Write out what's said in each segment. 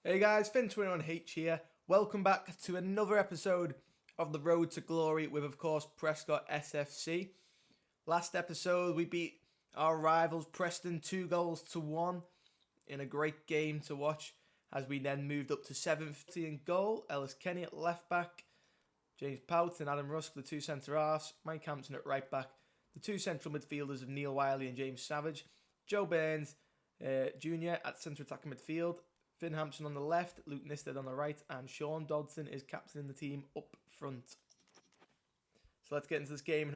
Hey guys, Fin21H here. Welcome back to another episode of the Road to Glory with, of course, Prescot S.F.C. Last episode, we beat our rivals Preston 2-1 in a great game to watch as we then moved up to 7th in goal. Ellis Kenny at left back, James Pout and Adam Rusk, the two centre-halves, Mike Hampson at right back, the two central midfielders of Neil Wiley and James Savage, Joe Burns Jr. at centre attacking midfield, Finn Hampson on the left, Luke Nisted on the right, and Sean Dodson is captaining the team up front. So let's get into this game.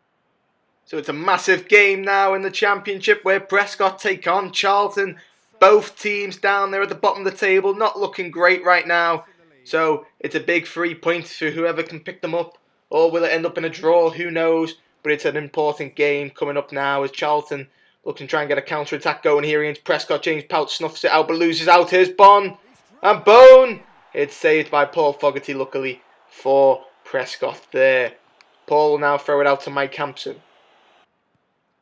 So it's a massive game now in the Championship where Prescot take on Charlton. Both teams down there at the bottom of the table, not looking great right now. So it's a big 3 points for whoever can pick them up. Or will it end up in a draw? Who knows? But it's an important game coming up now as Charlton looking to try and get a counter-attack going here against Prescot. James Pout snuffs it out but loses out. Here's Bon. And Bone! It's saved by Paul Fogarty, luckily, for Prescot there. Paul will now throw it out to Mike Hampson.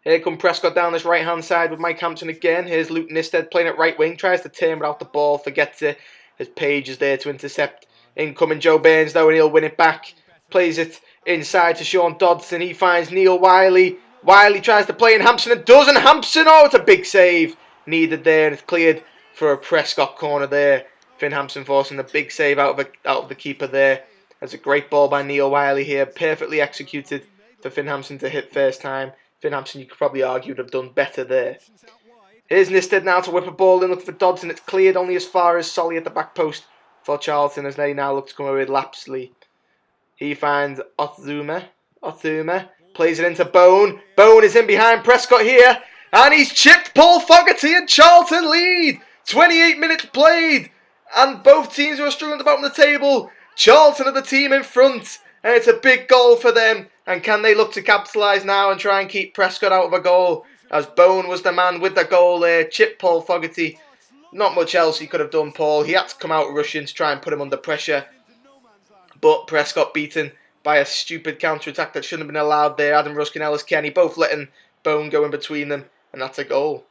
Here come Prescot down this right-hand side with Mike Hampson again. Here's Luke Nisted playing at right wing. Tries to turn without the ball. Forgets it. His Page is there to intercept. Incoming Joe Burns, though, and he'll win it back. Plays it inside to Sean Dodson. He finds Neil Wiley. Wiley tries to play in Hampson and does. And Hampson, oh, it's a big save needed there. And it's cleared for a Prescot corner there. Finn Hampson forcing the big save out of the keeper there. That's a great ball by Neil Wiley here. Perfectly executed for Finn Hampson to hit first time. Finn Hampson, you could probably argue, would have done better there. Here's Nisted now to whip a ball in, looking for Dodson. It's cleared only as far as Solly at the back post for Charlton as they now look to come away with Lapsley. He finds Othuma. Plays it into Bone. Bone is in behind Prescott here. And he's chipped Paul Fogarty and Charlton lead. 28 minutes played. And both teams were struggling at the bottom of the table. Charlton are the team in front. And it's a big goal for them. And can they look to capitalise now and try and keep Prescott out of a goal? As Bone was the man with the goal there. Chipped Paul Fogarty. Not much else he could have done, Paul. He had to come out rushing to try and put him under pressure. But Prescott beaten by a stupid counter-attack that shouldn't have been allowed there. Adam Rusk and Ellis Kenny both letting Bone go in between them. And that's a goal.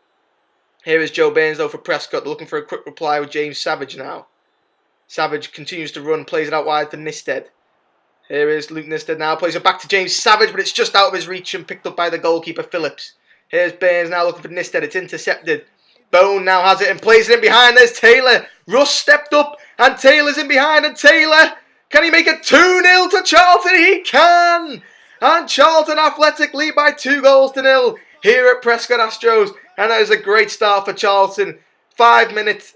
Here is Joe Burns though for Prescott. They're looking for a quick reply with James Savage now. Savage continues to run. Plays it out wide for Nisted. Here is Luke Nisted now. Plays it back to James Savage. But it's just out of his reach and picked up by the goalkeeper Phillips. Here's Burns now looking for Nisted. It's intercepted. Bone now has it and plays it in behind. There's Taylor. Russ stepped up and Taylor's in behind. And Taylor, can he make it 2-0 to Charlton? He can! And Charlton Athletic lead by 2-0 here at Prescot Astros. And that is a great start for Charlton. 7 minutes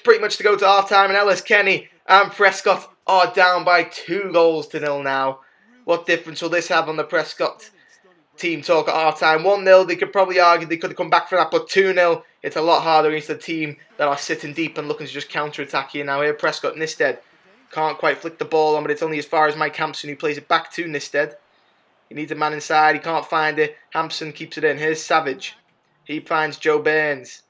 pretty much to go to half time. And Ellis Kenny and Prescott are down by 2-0 now. What difference will this have on the Prescott team talk at half time? 1-0, they could probably argue they could have come back for that, but 2-0, it's a lot harder against a team that are sitting deep and looking to just counter-attack here. Now here Prescott Nisted can't quite flick the ball on, but it's only as far as Mike Hampson who plays it back to Nisted. He needs a man inside, he can't find it. Hampson keeps it in. Here's Savage. He finds Joe Burns.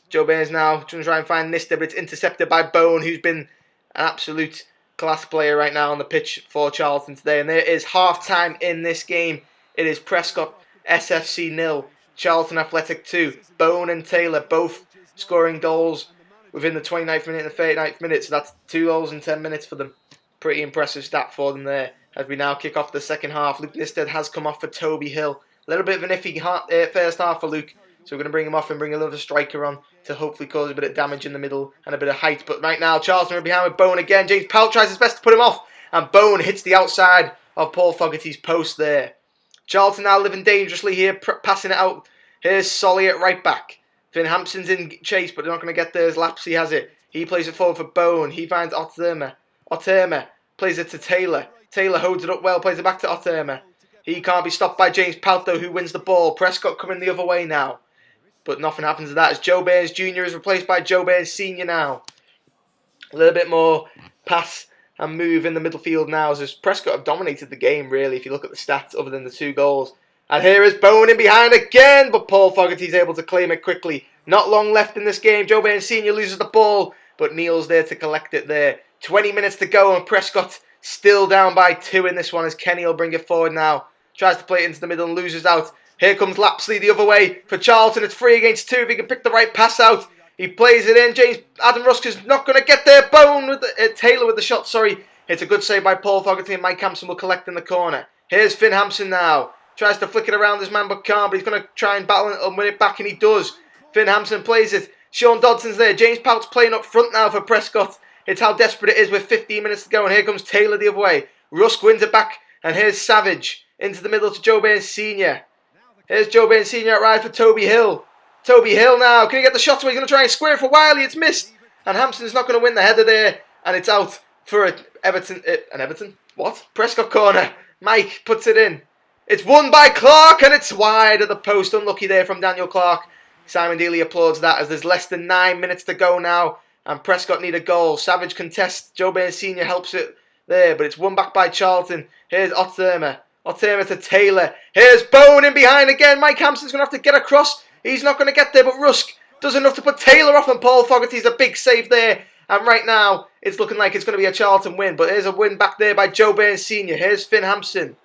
Joe Burns now trying to try and find Nisted, but it's intercepted by Bone, who's been an absolute class player right now on the pitch for Charlton today. And there is half-time in this game. It is Prescot S.F.C 0, Charlton Athletic 2. Bone and Taylor both scoring goals within the 29th minute and the 39th minute. So that's 2 goals in 10 minutes for them. Pretty impressive stat for them there. As we now kick off the second half. Luke Nisted has come off for Toby Hill. A little bit of an iffy first half for Luke. So we're going to bring him off and bring another striker on to hopefully cause a bit of damage in the middle and a bit of height. But right now, Charlton are behind with Bone again. James Powell tries his best to put him off. And Bone hits the outside of Paul Fogarty's post there. Charlton now living dangerously here, passing it out. Here's Solly at right back. Finn Hampson's in chase, but they're not going to get there as Lapsley has it. He plays it forward for Bone. He finds Oterma. Plays it to Taylor. Taylor holds it up well, plays it back to Oterma. He can't be stopped by James Pout though, who wins the ball. Prescott coming the other way now. But nothing happens to that as Joe Burns Jr. is replaced by Joe Burns Sr. now. A little bit more pass and move in the midfield now as Prescott have dominated the game really if you look at the stats other than the 2 goals. And here is Bone in behind again, but Paul Fogarty's able to claim it quickly. Not long left in this game. Joe Burns Sr. loses the ball, but Neil's there to collect it there. 20 minutes to go and Prescott still down by 2 in this one as Kenny will bring it forward now. Tries to play it into the middle and loses out. Here comes Lapsley the other way for Charlton. It's 3 against 2 if he can pick the right pass out. He plays it in. Adam Rusk is not going to get there. Bone with Taylor with the shot. Sorry. It's a good save by Paul Fogarty, and Mike Hampson will collect in the corner. Here's Finn Hampson now. Tries to flick it around his man, but can't. But he's going to try and battle and win it back, and he does. Finn Hampson plays it. Sean Dodson's there. James Pout's playing up front now for Prescott. It's how desperate it is with 15 minutes to go, and here comes Taylor the other way. Rusk wins it back, and here's Savage into the middle to Joe Baines Sr. Here's Joe Baines Sr. at right for Toby Hill. Toby Hill now. Can he get the shot away? He's going to try and square it for Wiley. It's missed. And Hampson's not going to win the header there. And it's out for an Everton? What? Prescott corner. Mike puts it in. It's won by Clark, and it's wide at the post. Unlucky there from Daniel Clark. Simon Deeley applauds that as there's less than 9 minutes to go now. And Prescott need a goal. Savage contests. Joe Baines Sr. helps it there. But it's won back by Charlton. Here's Otthermer. Otthermer to Taylor. Here's Bone in behind again. Mike Hampson's going to have to get across. He's not going to get there, but Rusk does enough to put Taylor off, and Paul Fogarty's a big save there. And right now, it's looking like it's going to be a Charlton win. But here's a win back there by Joe Baines Sr. Here's Finn Hampson.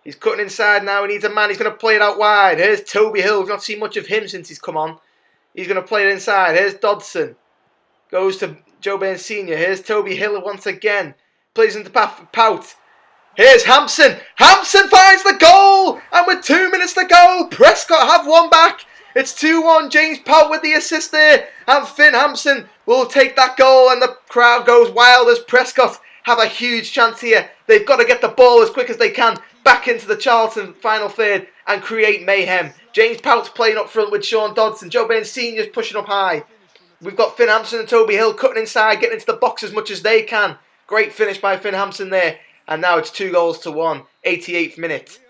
He's cutting inside now. He needs a man. He's going to play it out wide. Here's Toby Hill. We've not seen much of him since he's come on. He's going to play it inside. Here's Dodson. Goes to Joe Baines Sr. Here's Toby Hill once again. Plays into Pout. Here's Hampson. Hampson finds the goal. And with 2 minutes to go, Prescott have one back. It's 2-1. James Pout with the assist there. And Finn Hampson will take that goal. And the crowd goes wild as Prescott have a huge chance here. They've got to get the ball as quick as they can back into the Charlton final third and create mayhem. James Pout's playing up front with Sean Dodson. Joe Baines Sr.'s pushing up high. We've got Finn Hampson and Toby Hill cutting inside, getting into the box as much as they can. Great finish by Finn Hampson there. And now it's 2-1. 88th minute.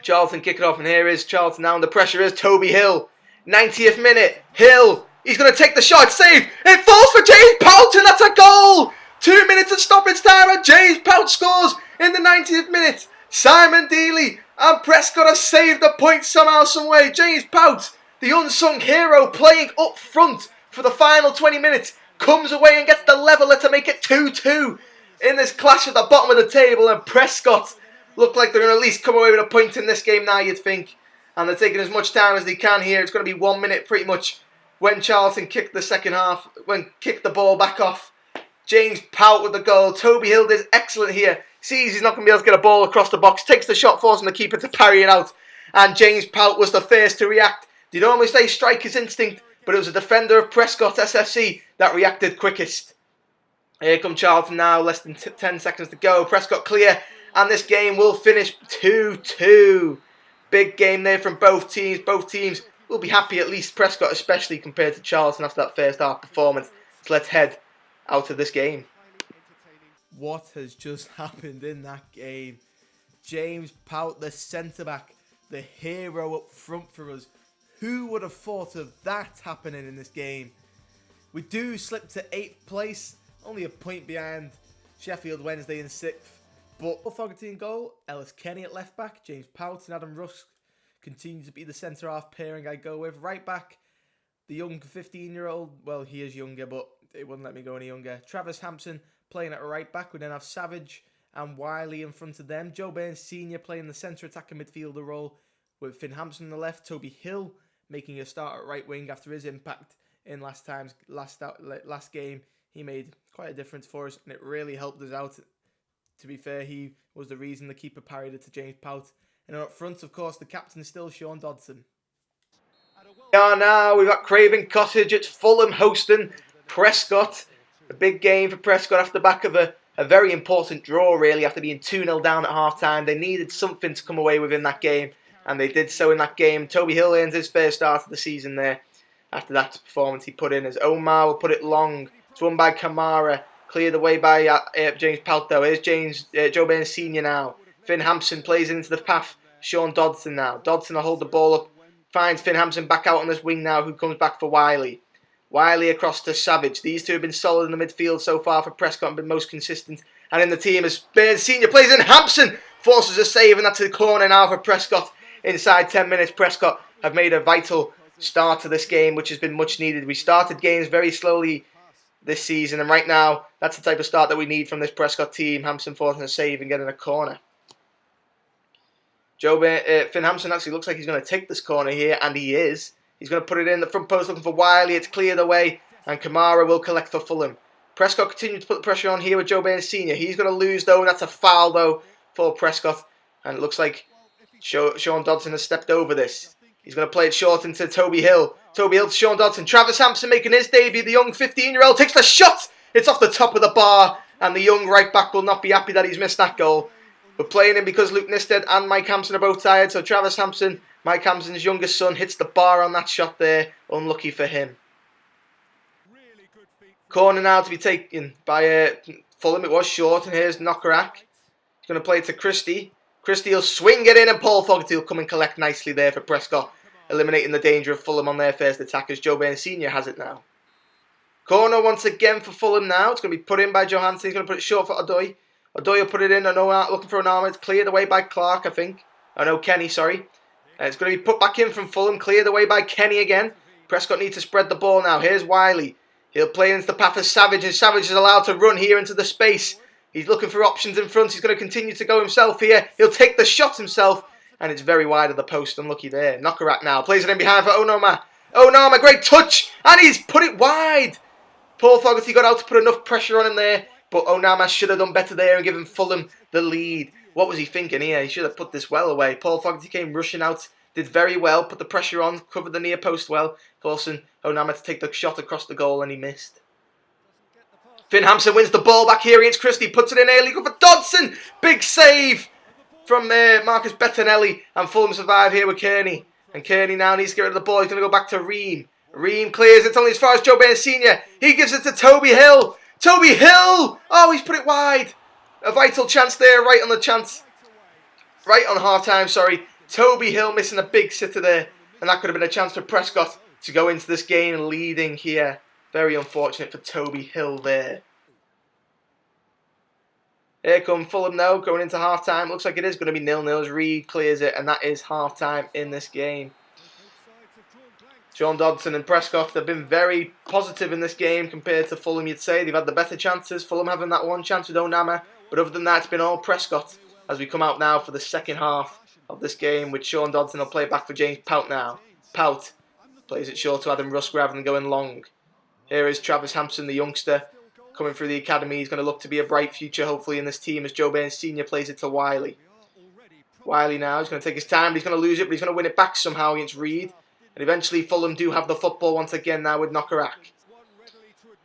Charlton kick it off, and here is Charlton now under pressure. Here's Toby Hill. 90th minute. Hill. He's going to take the shot. Saved. It falls for James Pout, and that's a goal. 2 minutes of stoppage time, and James Pout scores in the 90th minute. Simon Deeley and Prescott have saved the point somehow, some way. James Pout, the unsung hero, playing up front for the final 20 minutes, comes away and gets the leveller to make it 2-2. In this clash at the bottom of the table, and Prescott look like they're going to at least come away with a point in this game now, you'd think. And they're taking as much time as they can here. It's going to be 1 minute pretty much when Charlton kicked the second half, kicked the ball back off. James Pout with the goal. Toby Hill is excellent here. Sees he's not going to be able to get a ball across the box. Takes the shot, forcing the keeper to parry it out. And James Pout was the first to react. They normally say striker's instinct, but it was a defender of Prescot S.F.C. that reacted quickest. Here come Charlton now, less than 10 seconds to go. Prescott clear, and this game will finish 2-2. Big game there from both teams. Both teams will be happy, at least Prescott especially, compared to Charlton after that first half performance. So let's head out of this game. What has just happened in that game? James Pout, the centre-back, the hero up front for us. Who would have thought of that happening in this game? We do slip to 8th place. Only a point behind Sheffield Wednesday in 6th. But Fogarty in goal, Ellis Kenny at left back, James Pout and Adam Rusk continue to be the centre half pairing I go with. Right back, the young 15-year-old, well, he is younger, but it wouldn't let me go any younger. Travis Hampson playing at right back. We then have Savage and Wiley in front of them. Joe Baines Sr. playing the centre attacking midfielder role with Finn Hampson on the left. Toby Hill making a start at right wing after his impact in last game. He made quite a difference for us, and it really helped us out. To be fair, he was the reason the keeper parried it to James Pout. And up front, of course, the captain is still Sean Dodson. Now we've got Craven Cottage. It's Fulham hosting Prescott. A big game for Prescott after the back of a very important draw, really, after being 2-0 down at half-time. They needed something to come away with in that game, and they did so in that game. Toby Hill earns his first start of the season there. After that performance he put in, as Omar will put it long. It's won by Kamara. Cleared away by James Pout, though. Here's Joe Baines Sr. now. Finn Hampson plays into the path. Sean Dodson now. Dodson will hold the ball up. Finds Finn Hampson back out on this wing now, who comes back for Wiley. Wiley across to Savage. These two have been solid in the midfield so far for Prescott and been most consistent. And in the team as Baines Sr. plays in. Hampson forces a save, and that's the corner now for Prescott. Inside 10 minutes, Prescott have made a vital start to this game, which has been much needed. We started games very slowly this season, and right now that's the type of start that we need from this Prescott team. Hampson forcing a save and getting a corner. Finn Hampson actually looks like he's going to take this corner here, and he is. He's going to put it in the front post looking for Wiley. It's cleared away, and Kamara will collect for Fulham. Prescott continues to put the pressure on here with Joe Baines Sr. He's going to lose, though, and that's a foul, though, for Prescott. And it looks like Sean Dodson has stepped over this. He's going to play it short into Toby Hill. Toby Hill to Sean Dodson. Travis Hampson making his debut. The young 15-year-old takes the shot. It's off the top of the bar, and the young right back will not be happy that he's missed that goal. We're playing him because Luke Nisted and Mike Hampson are both tired. So Travis Hampson, Mike Hampson's youngest son, hits the bar on that shot there. Unlucky for him. Corner now to be taken by Fulham. It was short, and here's Knockerak. He's going to play it to Christie. Christie will swing it in, and Paul Fogarty will come and collect nicely there for Prescott, eliminating the danger of Fulham on their first attack as Joe Baines Sr. has it now. Corner once again for Fulham now. It's going to be put in by Johansson. He's going to put it short for Odoi. Odoi will put it in. I know looking for an arm. It's cleared away by Clark, I think. Oh no, Kenny, sorry. It's going to be put back in from Fulham. Cleared away by Kenny again. Prescott needs to spread the ball now. Here's Wiley. He'll play into the path of Savage, and Savage is allowed to run here into the space. He's looking for options in front. He's going to continue to go himself here. He'll take the shot himself, and it's very wide of the post. Unlucky there. Knockerak now. Plays it in behind for Onoma. Onoma, great touch, and he's put it wide. Paul Fogarty got out to put enough pressure on him there, but Onama should have done better there and given Fulham the lead. What was he thinking here? He should have put this well away. Paul Fogarty came rushing out, did very well, put the pressure on, covered the near post well, forcing Onama to take the shot across the goal, and he missed. Finn Hampson wins the ball back here against Christie, puts it in early, go for Dodson! Big save from Marcus Bettinelli, and Fulham survive here with Kearney. And Kearney now needs to get rid of the ball. He's going to go back to Ream. Ream clears it only as far as Joe Baines Sr. He gives it to Toby Hill. Toby Hill! Oh, he's put it wide. A vital chance there, right on half-time, sorry. Toby Hill missing a big sitter there. And that could have been a chance for Prescott to go into this game leading here. Very unfortunate for Toby Hill there. Here come Fulham now, going into half-time. Looks like it is going to be 0-0 as Reed clears it, and that is half-time in this game. Sean Dodson and Prescott have been very positive in this game compared to Fulham, you'd say. They've had the better chances. Fulham having that one chance with Onama, but other than that, it's been all Prescott as we come out now for the second half of this game, with Sean Dodson will play back for James Pout now. Pout plays it short to Adam Rusk rather than going long. Here is Travis Hampson, the youngster, coming through the academy. He's going to look to be a bright future, hopefully, in this team as Joe Baines Sr. plays it to Wiley. Wiley now, he's going to take his time, but he's going to lose it, but he's going to win it back somehow against Reed. And eventually Fulham do have the football once again now with Knockerak.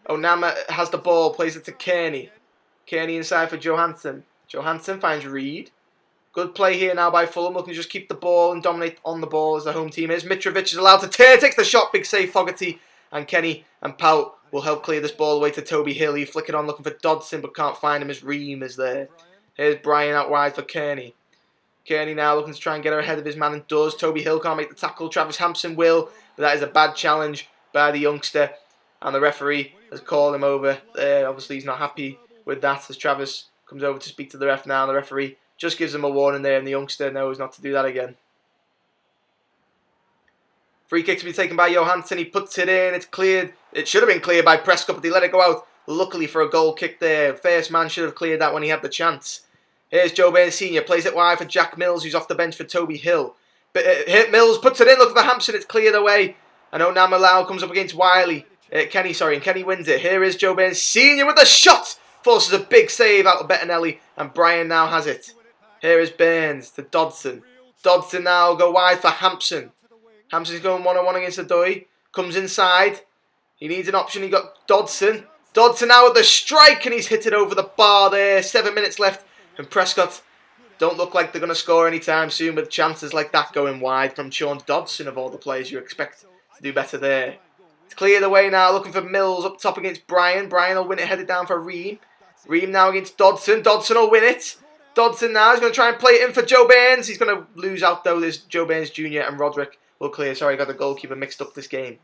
Onama has the ball, plays it to Kearney. Kearney inside for Johansson. Johansson finds Reed. Good play here now by Fulham, looking to just keep the ball and dominate on the ball as the home team is. Mitrovic is allowed to turn, takes the shot, big save Fogarty. And Kenny and Pout will help clear this ball away to Toby Hill. He flick it on looking for Dodson, but can't find him as Ream is there. Here's Brian out wide for Kearney. Kearney now looking to try and get her ahead of his man and does. Toby Hill can't make the tackle. Travis Hampson will, but that is a bad challenge by the youngster. And the referee has called him over there. Obviously he's not happy with that as Travis comes over to speak to the ref now. And the referee just gives him a warning there, and the youngster knows not to do that again. Free kick to be taken by Johansson. He puts it in. It's cleared. It should have been cleared by Prescott, but they let it go out. Luckily for a goal kick there. First man should have cleared that when he had the chance. Here's Joe Baines Sr. Plays it wide for Jack Mills, who's off the bench for Toby Hill. But Mills puts it in. Look for Hampson. It's cleared away. And Onama Lau comes up against Wiley. Kenny, and Kenny wins it. Here is Joe Baines Sr. with the shot. Forces a big save out of Bettinelli. And Brian now has it. Here is Burns to Dodson. Dodson now will go wide for Hampson. Hampson's going one-on-one against Odoi. Comes inside. He needs an option. He got Dodson. Dodson now with the strike, and he's hit it over the bar there. 7 minutes left. And Prescott don't look like they're going to score anytime soon with chances like that going wide from Sean Dodson, of all the players you expect to do better there. It's cleared away now, looking for Mills up top against Brian. Brian will win it, headed down for Ream. Ream now against Dodson. Dodson will win it. Dodson now is going to try and play it in for Joe Baines. He's going to lose out though. There's Joe Baines Jr. and Roderick will clear. Sorry, I got the goalkeeper mixed up this game.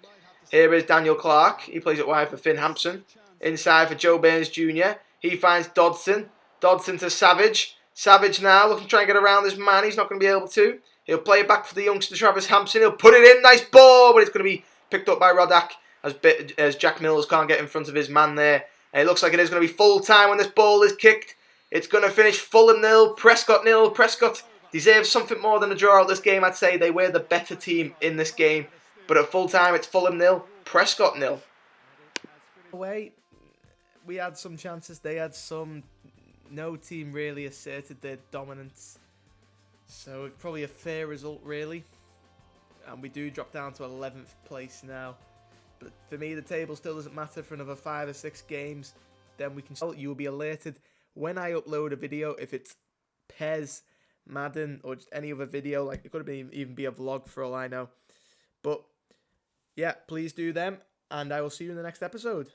Here is Daniel Clark. He plays it wide for Finn Hampson. Inside for Joe Baines Jr. He finds Dodson. Dodson to Savage. Savage now looking to try and get around this man. He's not going to be able to. He'll play it back for the youngster Travis Hampson. He'll put it in. Nice ball, but it's going to be picked up by Rodak as Jack Mills can't get in front of his man there. And it looks like it is going to be full time when this ball is kicked. It's going to finish Fulham 0, Prescott 0. Prescott deserves something more than a draw out this game, I'd say. They were the better team in this game. But at full time, it's Fulham 0, Prescot 0. Away, we had some chances. They had some. No team really asserted their dominance. So probably a fair result, really. And we do drop down to 11th place now. But for me, the table still doesn't matter. For another 5 or 6 games, then we can. You will be alerted when I upload a video. If it's PES, Madden, or just any other video, like it could even be a vlog for all I know. But yeah, please do them, and I will see you in the next episode.